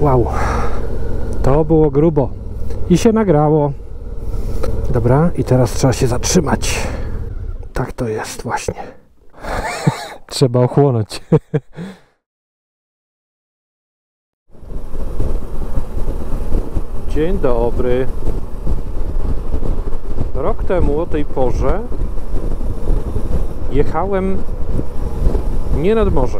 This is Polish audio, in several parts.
Wow, to było grubo i się nagrało. Dobra, i teraz trzeba się zatrzymać. Tak to jest właśnie. Trzeba ochłonąć. Dzień dobry. Rok temu o tej porze jechałem nie nad morze.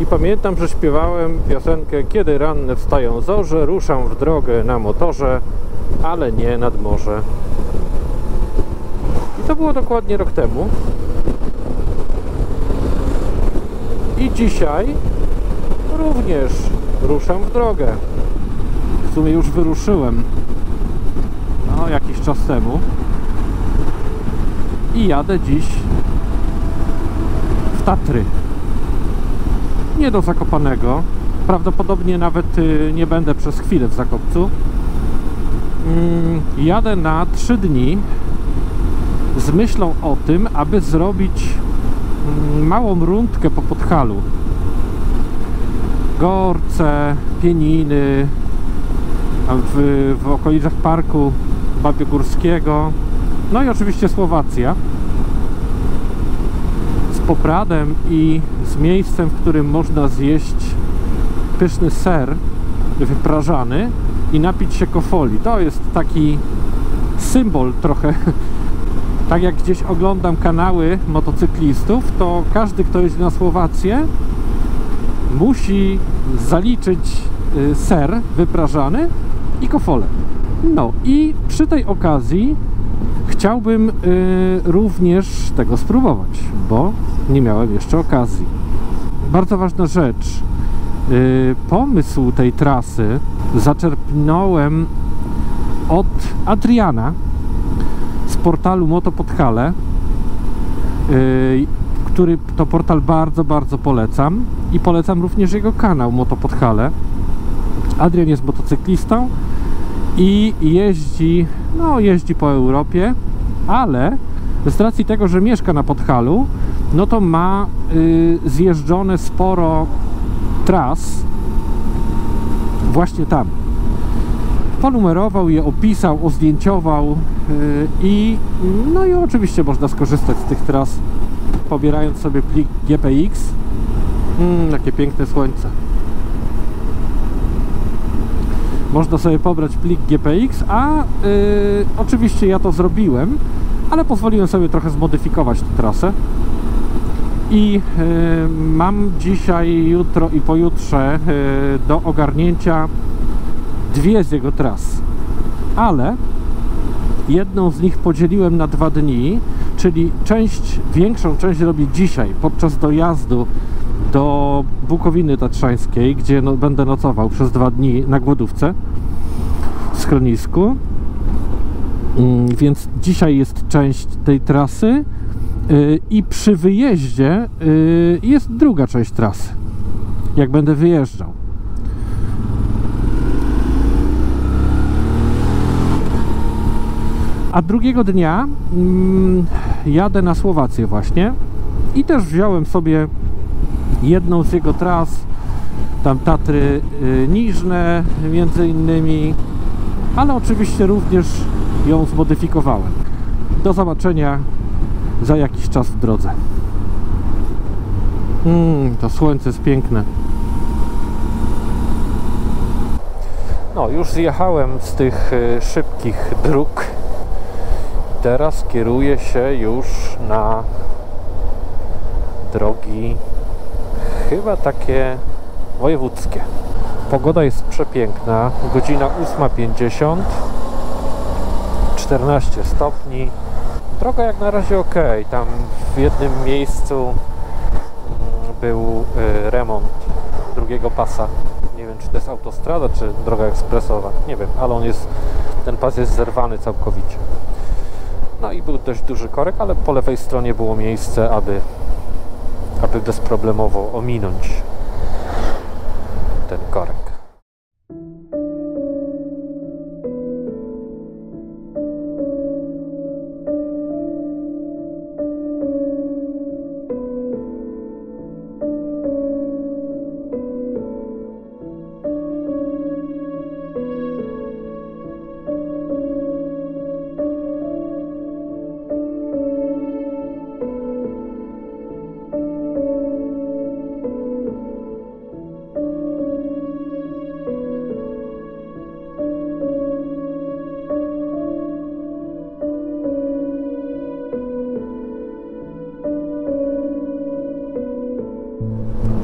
I pamiętam, że śpiewałem piosenkę Kiedy ranne wstają zorze, ruszam w drogę na motorze, ale nie nad morze. I to było dokładnie rok temu. I dzisiaj również ruszam w drogę. W sumie już wyruszyłem jakiś czas temu. I jadę dziś w Tatry. Nie do Zakopanego. Prawdopodobnie nawet nie będę przez chwilę w Zakopcu. Jadę na 3 dni z myślą o tym, aby zrobić małą rundkę po Podhalu. Gorce, Pieniny, w okolicach Parku Babiogórskiego, no i oczywiście Słowacja. Z Popradem i z miejscem, w którym można zjeść pyszny ser wyprażany i napić się kofoli. To jest taki symbol trochę. Tak jak gdzieś oglądam kanały motocyklistów, to każdy, kto jedzie na Słowację, musi zaliczyć ser wyprażany i kofole. No i przy tej okazji chciałbym również tego spróbować, bo nie miałem jeszcze okazji. Bardzo ważna rzecz. Pomysł tej trasy zaczerpnąłem od Adriana z portalu Moto Podhale, który to portal bardzo polecam i polecam również jego kanał Moto Podhale. Adrian jest motocyklistą i jeździ po Europie, ale z racji tego, że mieszka na Podhalu, no to ma zjeżdżone sporo tras właśnie tam. Ponumerował je, opisał, ozdjęciował i oczywiście można skorzystać z tych tras, pobierając sobie plik GPX. Jakie piękne słońce. Można sobie pobrać plik GPX, a oczywiście ja to zrobiłem, ale pozwoliłem sobie trochę zmodyfikować tę trasę i mam dzisiaj, jutro i pojutrze do ogarnięcia 2 z jego tras, ale jedną z nich podzieliłem na 2 dni, czyli większą część robię dzisiaj podczas dojazdu do Bukowiny Tatrzańskiej, gdzie będę nocował przez 2 dni na głodówce w schronisku. Więc dzisiaj jest część tej trasy i przy wyjeździe jest druga część trasy, jak będę wyjeżdżał. A drugiego dnia jadę na Słowację właśnie i też wziąłem sobie jedną z jego tras, tam Tatry Niżne między innymi, ale oczywiście również ją zmodyfikowałem. Do zobaczenia za jakiś czas w drodze. To słońce jest piękne. No, już zjechałem z tych szybkich dróg. Teraz kieruję się już na drogi chyba takie wojewódzkie. Pogoda jest przepiękna. Godzina 8:50, 14 stopni. Droga jak na razie ok. Tam w jednym miejscu był remont drugiego pasa. Nie wiem, czy to jest autostrada, czy droga ekspresowa. Nie wiem, ale ten pas jest zerwany całkowicie. No i był dość duży korek, ale po lewej stronie było miejsce, aby bezproblemowo ominąć ten korek.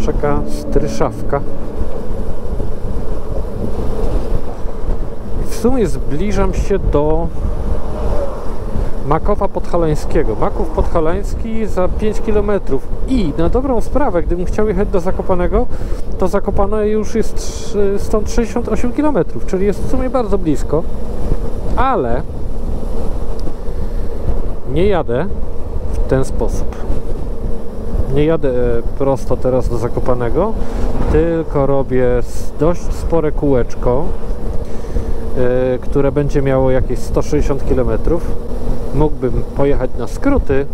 czeka stryszawka. W sumie zbliżam się do Makowa Podhalańskiego. Maków Podhalański za 5 km. I na dobrą sprawę, gdybym chciał jechać do Zakopanego, to Zakopane już jest stąd 68 km, czyli jest w sumie bardzo blisko. Ale nie jadę w ten sposób. Nie jadę prosto teraz do Zakopanego, tylko robię dość spore kółeczko, które będzie miało jakieś 160 km. Mógłbym pojechać na skróty,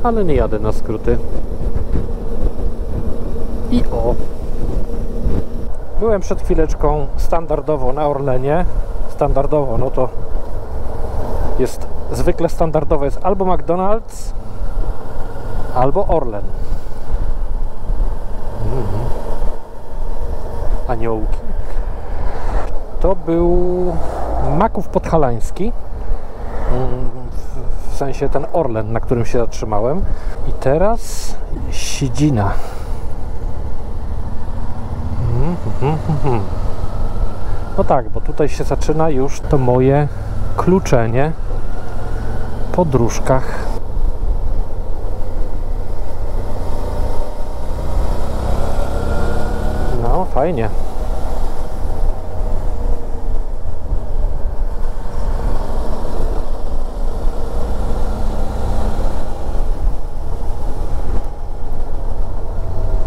ale nie jadę na skróty. I o! Byłem przed chwileczką standardowo na Orlenie. Standardowo, no to jest zwykle standardowe jest albo McDonald's, albo Orlen. Aniołki. To był Maków Podhalański. W sensie ten Orlen, na którym się zatrzymałem. I teraz Sidzina. No tak, bo tutaj się zaczyna już to moje kluczenie po dróżkach. No, fajnie.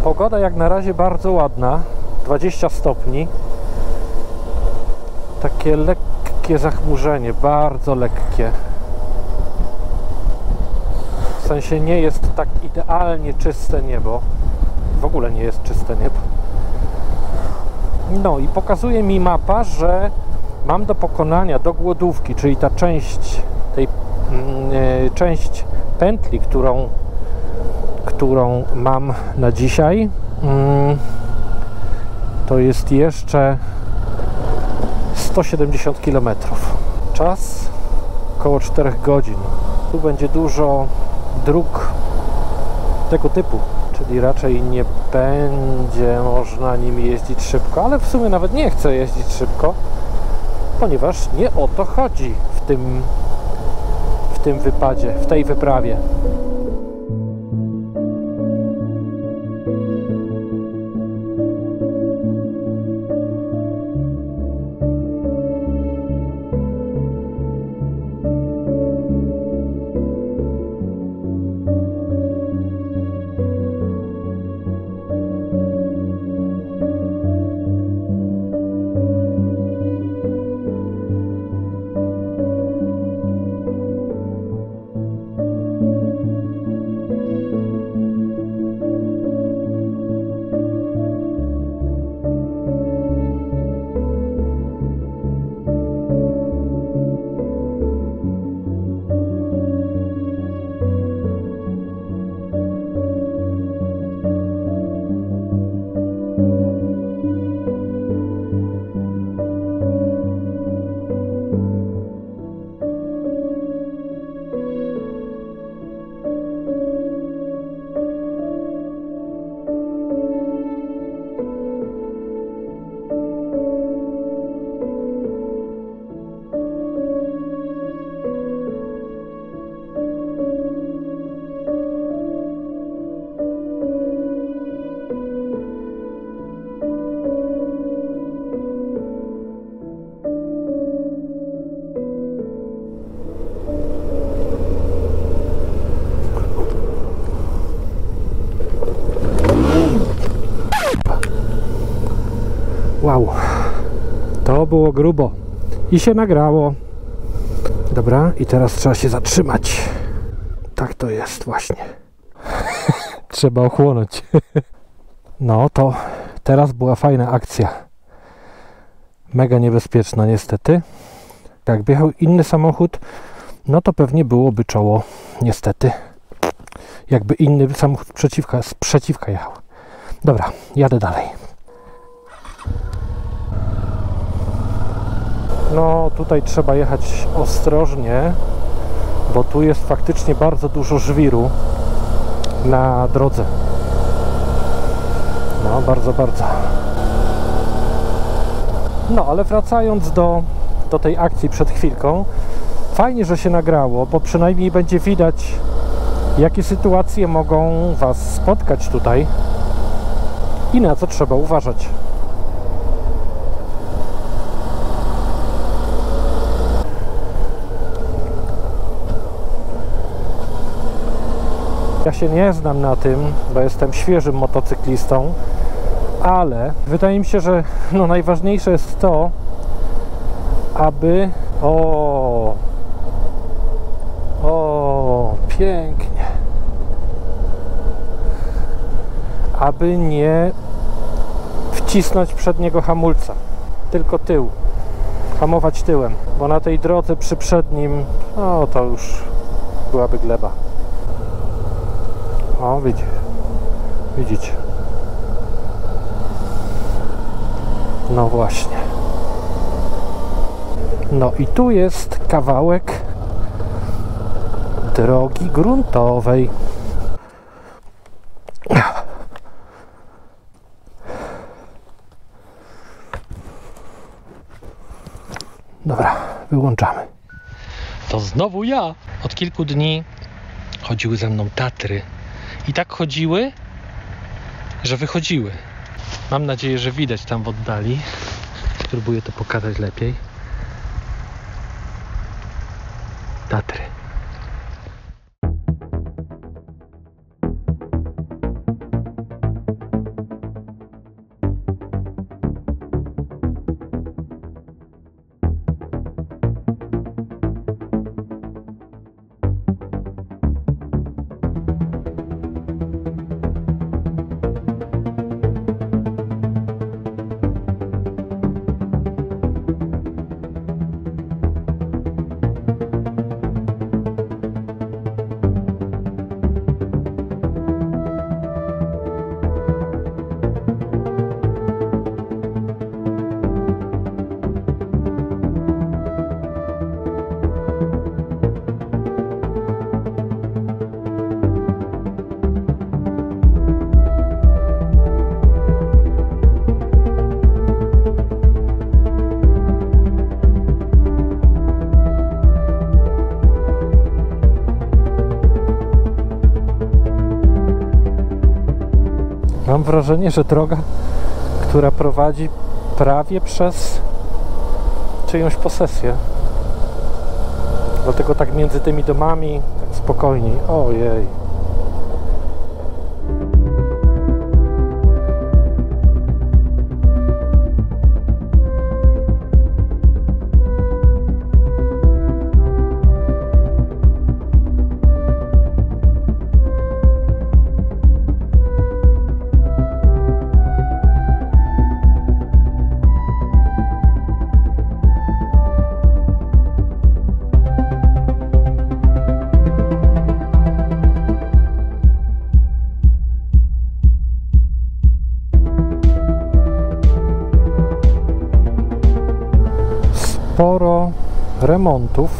Pogoda jak na razie bardzo ładna, 20 stopni. Takie lekkie zachmurzenie, bardzo lekkie. W sensie nie jest tak idealnie czyste niebo. W ogóle nie jest czyste niebo. No i pokazuje mi mapa, że mam do pokonania do Głodówki, czyli ta część część pętli, którą mam na dzisiaj, to jest jeszcze 170 km. Czas około 4 godzin. Tu będzie dużo dróg tego typu, czyli raczej nie będzie można nimi jeździć szybko, ale w sumie nawet nie chcę jeździć szybko, ponieważ nie o to chodzi w tym wypadzie, w tej wyprawie. Wow, to było grubo i się nagrało. Dobra, i teraz trzeba się zatrzymać. Tak to jest właśnie. Trzeba ochłonąć. No to teraz była fajna akcja. Mega niebezpieczna niestety. Jakby jechał inny samochód, no to pewnie byłoby czoło, niestety. Jakby inny samochód z przeciwka jechał. Dobra, jadę dalej. No tutaj trzeba jechać ostrożnie, bo tu jest faktycznie bardzo dużo żwiru na drodze. No, bardzo, bardzo. No, ale wracając do tej akcji przed chwilką, fajnie, że się nagrało, bo przynajmniej będzie widać, jakie sytuacje mogą Was spotkać tutaj i na co trzeba uważać. Ja się nie znam na tym, bo jestem świeżym motocyklistą, ale wydaje mi się, że najważniejsze jest to, aby... O, pięknie. Aby nie wcisnąć przedniego hamulca, tylko tył. Hamować tyłem, bo na tej drodze przy przednim, to już byłaby gleba. O, widzicie. No właśnie. No i tu jest kawałek drogi gruntowej. Dobra, wyłączamy. To znowu ja. Od kilku dni chodziły ze mną Tatry. I tak chodziły, że wychodziły. Mam nadzieję, że widać tam w oddali. Spróbuję to pokazać lepiej. Tatry. Mam wrażenie, że droga, która prowadzi prawie przez czyjąś posesję. Dlatego tak między tymi domami tak spokojniej. Ojej. Sporo remontów,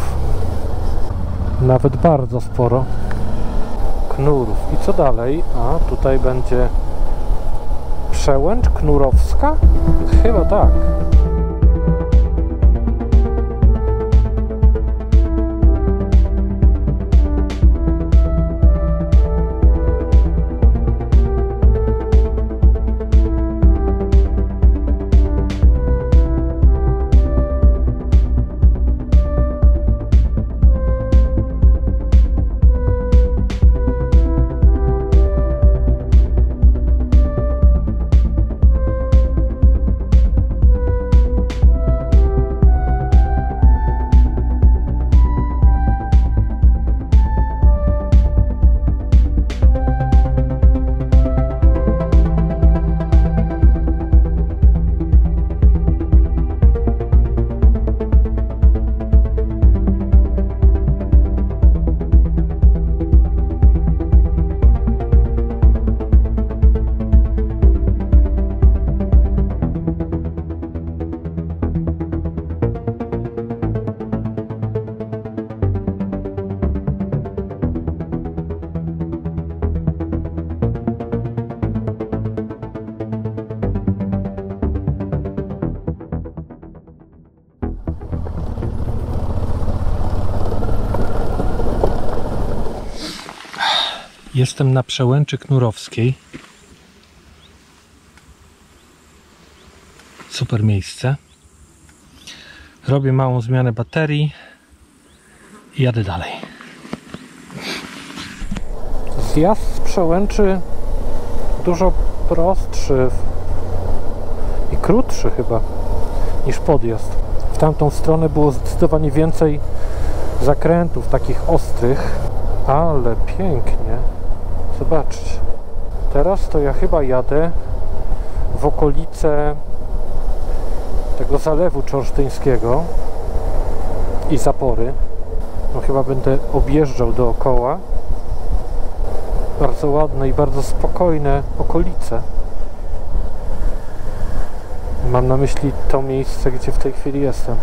nawet bardzo sporo knurów. I co dalej? A tutaj będzie przełęcz knurowska? Chyba tak. Jestem na Przełęczy Knurowskiej. Super miejsce. Robię małą zmianę baterii i jadę dalej. Zjazd z Przełęczy dużo prostszy i krótszy chyba niż podjazd. W tamtą stronę było zdecydowanie więcej zakrętów takich ostrych, ale pięknie. Zobaczcie. Teraz to ja chyba jadę w okolice tego Zalewu Czorsztyńskiego i Zapory. No chyba będę objeżdżał dookoła. Bardzo ładne i bardzo spokojne okolice. Mam na myśli to miejsce, gdzie w tej chwili jestem.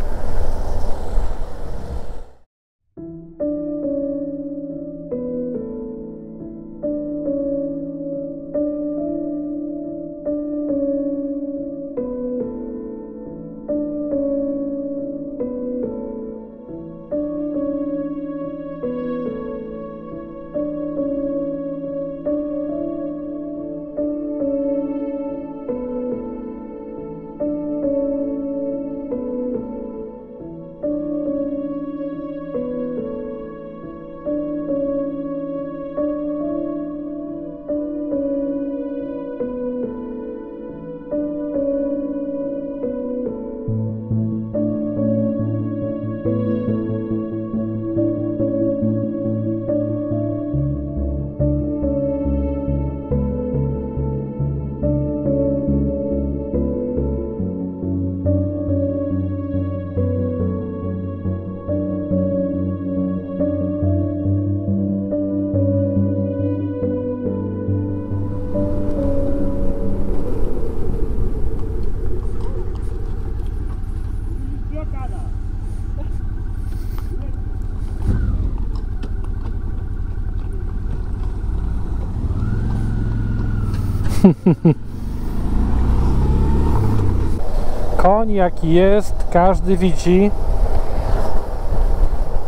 Koń jaki jest, każdy widzi.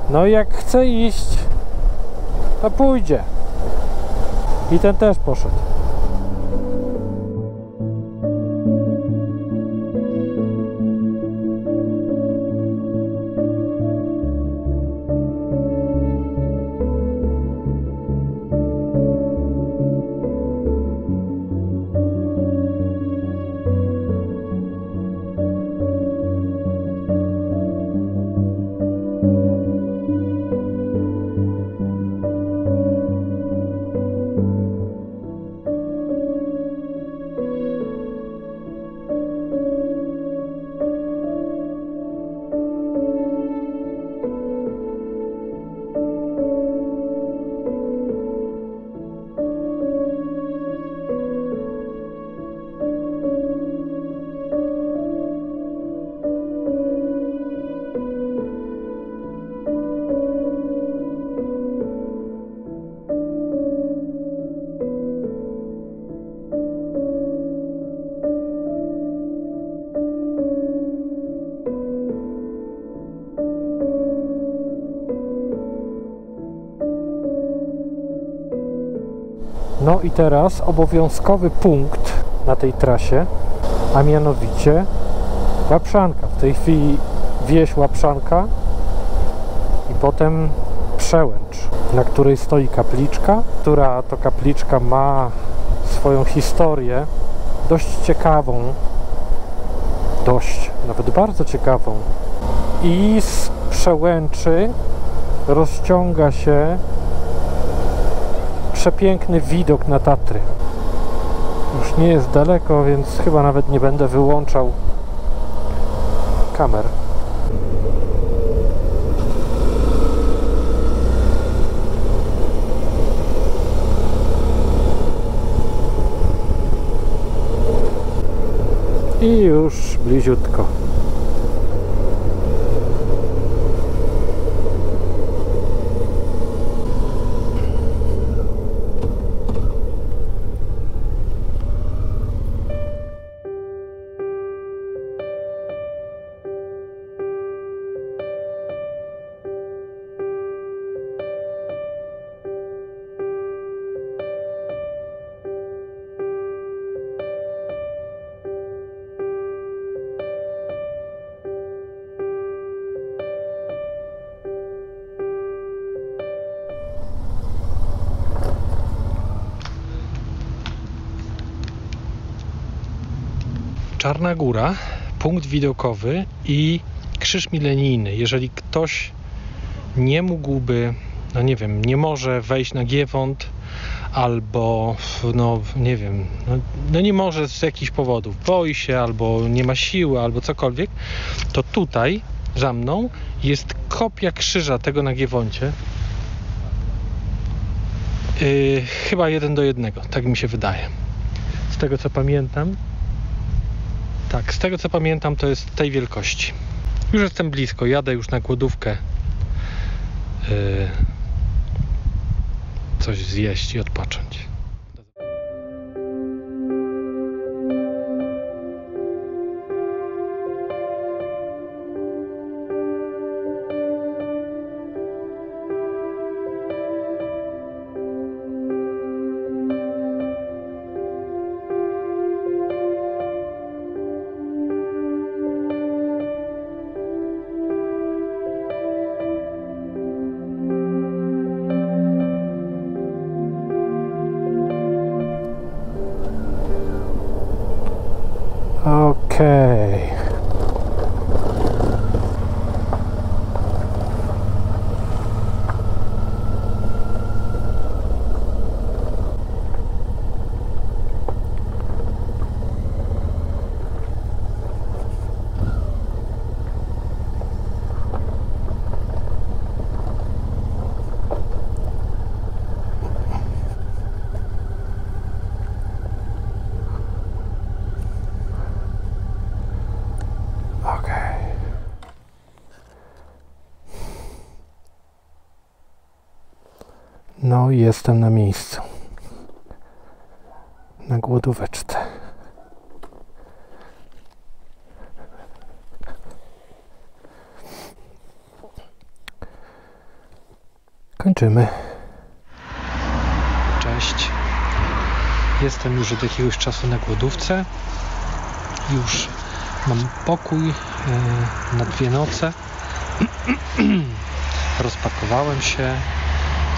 No i jak chce iść, to pójdzie. I ten też poszedł. No i teraz obowiązkowy punkt na tej trasie, a mianowicie Łapszanka. W tej chwili wieś Łapszanka i potem Przełęcz, na której stoi kapliczka, która to kapliczka ma swoją historię dość ciekawą, nawet bardzo ciekawą. I z Przełęczy rozciąga się przepiękny widok na Tatry. Już nie jest daleko, więc chyba nawet nie będę wyłączał kamer. I już bliziutko. Czarna Góra, punkt widokowy i krzyż milenijny. Jeżeli ktoś nie mógłby, no nie wiem, nie może wejść na Giewont albo, no nie wiem, no nie może z jakichś powodów, boi się albo nie ma siły albo cokolwiek, to tutaj za mną jest kopia krzyża tego na Giewoncie. Chyba 1:1, tak mi się wydaje. Z tego co pamiętam. Tak, z tego co pamiętam, to jest tej wielkości. Już jestem blisko, jadę już na głodówkę. Coś zjeść i odpocząć. Okej. No i jestem na miejscu. Na głodóweczce. Kończymy. Cześć. Jestem już od jakiegoś czasu na głodówce. Już mam pokój na 2 noce. Rozpakowałem się.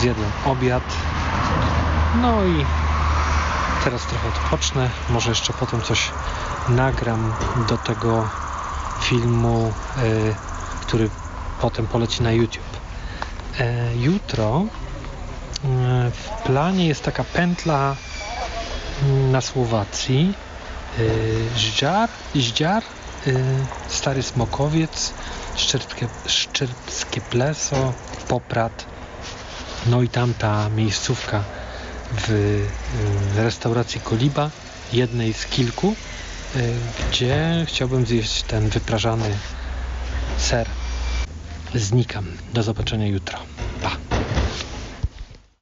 Zjadłem obiad. No i teraz trochę odpocznę. Może jeszcze potem coś nagram do tego filmu, który potem poleci na YouTube. Jutro w planie jest taka pętla na Słowacji. Żdziar, Stary Smokowiec, Szczerskie Pleso, Poprad. No i tam ta miejscówka w restauracji Koliba, jednej z kilku, gdzie chciałbym zjeść ten wyprażany ser. Znikam. Do zobaczenia jutro. Pa!